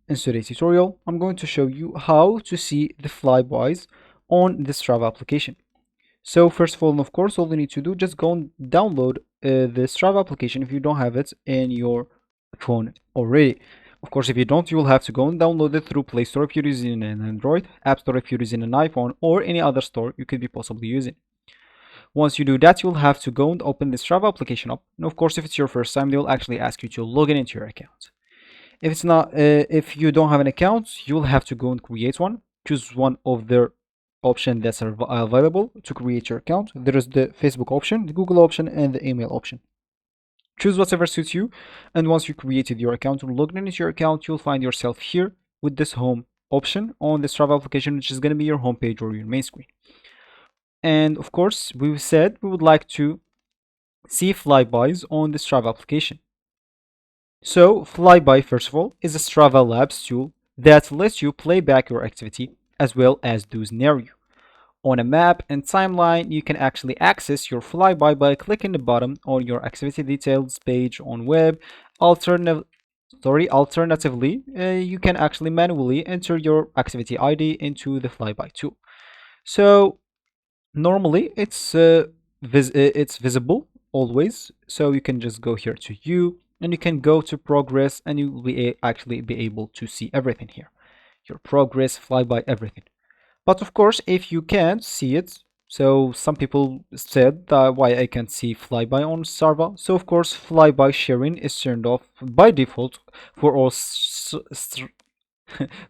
In today's tutorial, I'm going to show you how to see the flybys on the Strava application. So first of all, of course, all you need to do, just go and download the Strava application if you don't have it in your phone already. Of course, if you don't, you will have to go and download it through Play Store if you're using an Android, App Store if you're using an iPhone, or any other store you could be possibly using. Once you do that, you'll have to go and open the Strava application up. And of course, if it's your first time, they'll actually ask you to log in into your account. If it's not, if you don't have an account, you'll have to go and create one. Choose one of their options that's available to create your account. There is the Facebook option, the Google option, and the email option. Choose whatever suits you. And once you created your account or logged into your account, you'll find yourself here with this home option on the Strava application, which is going to be your home page or your main screen. And of course, we said we would like to see flybys on the Strava application. So Flyby, first of all, is a Strava Labs tool that lets you play back your activity as well as do scenario. On a map and timeline, you can actually access your flyby by clicking the button on your activity details page on web. Alternatively, you can actually manually enter your activity ID into the flyby tool. So normally it's visible always, so you can just go here to you and you can go to progress and you will be actually be able to see everything here, your progress, flyby, everything. But of course, if you can't see it, so some people said that why I can't see flyby on Strava. So of course, flyby sharing is turned off by default for all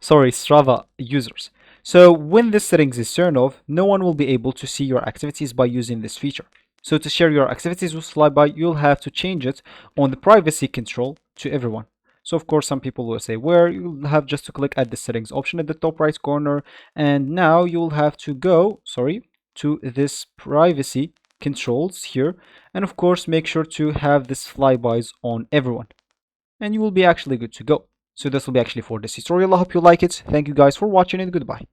Strava users. So when this settings is turned off, no one will be able to see your activities by using this feature. So to share your activities with Flyby, you'll have to change it on the privacy control to everyone. So of course, some people will say where you'll have just to click at the settings option at the top right corner. And now you'll have to go, to this privacy controls here. And of course, make sure to have this flybys on everyone. And you will be actually good to go. So this will be actually for this tutorial. I hope you like it. Thank you guys for watching and goodbye.